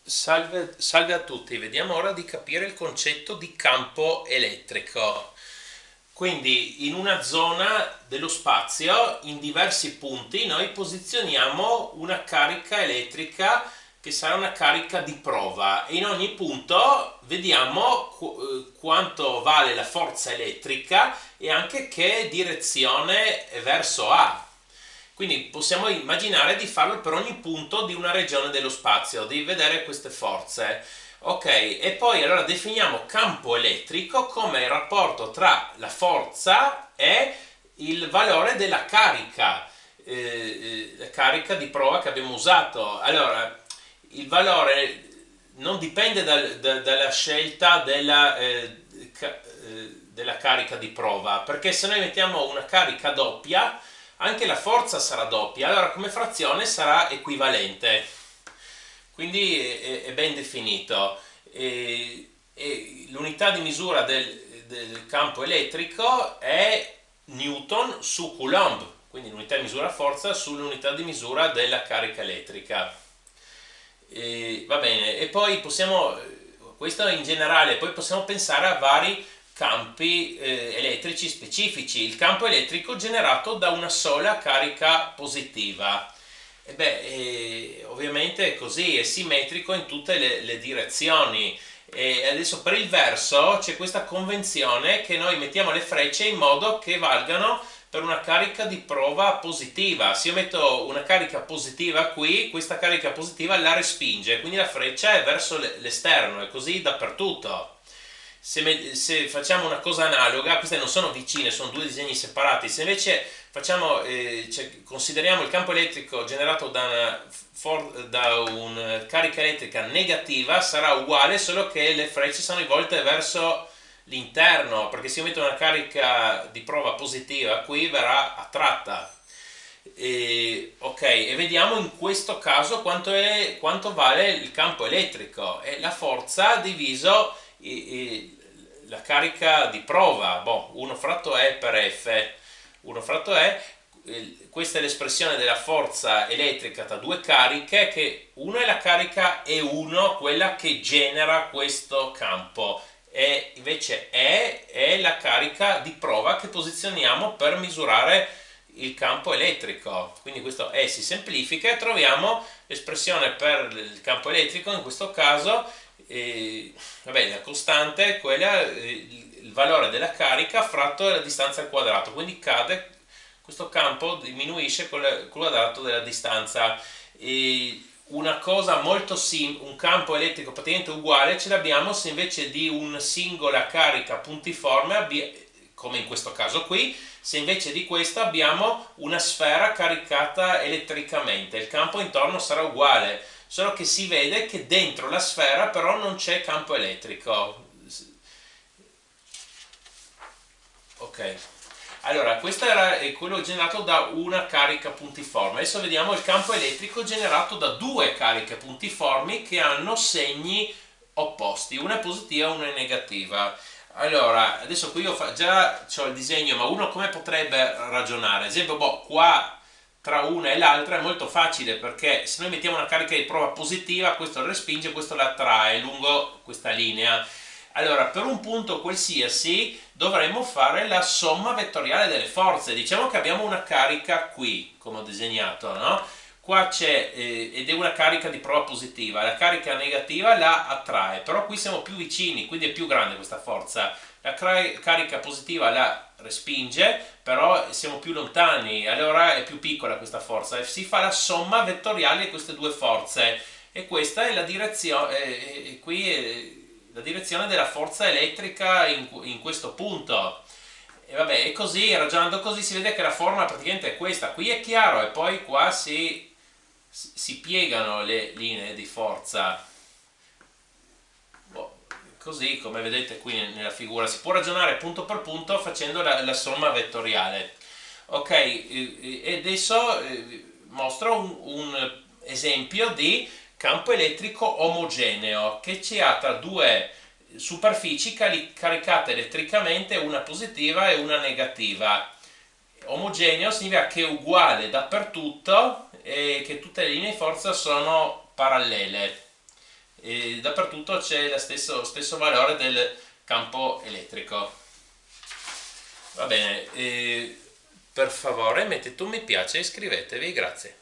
Salve a tutti, vediamo ora di capire il concetto di campo elettrico. Quindi in una zona dello spazio, in diversi punti, noi posizioniamo una carica elettrica che sarà una carica di prova e in ogni punto vediamo quanto vale la forza elettrica e anche che direzione verso ha. Quindi possiamo immaginare di farlo per ogni punto di una regione dello spazio, di vedere queste forze. Ok, e poi allora definiamo campo elettrico come il rapporto tra la forza e il valore della carica, la carica di prova che abbiamo usato. Allora, il valore non dipende dalla scelta della carica di prova, perché se noi mettiamo una carica doppia, anche la forza sarà doppia, allora come frazione sarà equivalente, quindi è ben definito. E l'unità di misura del campo elettrico è Newton su Coulomb, quindi l'unità di misura forza sull'unità di misura della carica elettrica. Va bene, e poi possiamo, questo in generale, poi possiamo pensare a vari campi elettrici specifici. Il campo elettrico generato da una sola carica positiva. E beh, ovviamente è così, è simmetrico in tutte le direzioni. E adesso per il verso c'è questa convenzione che noi mettiamo le frecce in modo che valgano per una carica di prova positiva. Se io metto una carica positiva qui, questa carica positiva la respinge, quindi la freccia è verso l'esterno, e così dappertutto. Se facciamo una cosa analoga, queste non sono vicine, sono due disegni separati. Se invece consideriamo il campo elettrico generato da una carica elettrica negativa, sarà uguale, solo che le frecce sono rivolte verso l'interno, perché se io metto una carica di prova positiva qui verrà attratta. Ok, e vediamo in questo caso quanto vale il campo elettrico. È la forza diviso la carica di prova, boh, 1 fratto E per F. 1 fratto E, questa è l'espressione della forza elettrica tra due cariche, che una è la carica E1, quella che genera questo campo, e invece è la carica di prova che posizioniamo per misurare il campo elettrico. Quindi questo E si semplifica e troviamo l'espressione per il campo elettrico, in questo caso vabbè, la costante è quella, il valore della carica fratto la distanza al quadrato, quindi questo campo diminuisce con il quadrato della distanza. Una cosa molto simile, un campo elettrico praticamente uguale ce l'abbiamo se invece di una singola carica puntiforme, come in questo caso qui, se invece di questo abbiamo una sfera caricata elettricamente. Il campo intorno sarà uguale, solo che si vede che dentro la sfera però non c'è campo elettrico. Ok, allora questo era quello generato da una carica puntiforme. Adesso vediamo il campo elettrico generato da due cariche puntiformi che hanno segni opposti, una è positiva e una è negativa. Allora, adesso qui io già ho il disegno, ma uno come potrebbe ragionare? Ad esempio, boh, qua tra una e l'altra è molto facile, perché se noi mettiamo una carica di prova positiva, questo la respinge, questo la attrae lungo questa linea. Allora, per un punto qualsiasi dovremmo fare la somma vettoriale delle forze. Diciamo che abbiamo una carica qui, come ho disegnato, no? Qua c'è, ed è una carica di prova positiva, la carica negativa la attrae, però qui siamo più vicini, quindi è più grande questa forza. La carica positiva la respinge, però siamo più lontani, allora è più piccola questa forza, e si fa la somma vettoriale di queste due forze, e questa è la direzione, qui è la direzione della forza elettrica in questo punto. E vabbè, e così, ragionando così, si vede che la forma praticamente è questa. Qui è chiaro, e poi qua si piegano le linee di forza. Boh, così, come vedete qui nella figura, si può ragionare punto per punto facendo la somma vettoriale. Ok, e adesso mostro un esempio di campo elettrico omogeneo che ci ha tra due superfici caricate elettricamente, una positiva e una negativa. Omogeneo significa che è uguale dappertutto e che tutte le linee di forza sono parallele. e dappertutto c'è lo stesso valore del campo elettrico. Va bene, per favore mettete un mi piace e iscrivetevi, grazie.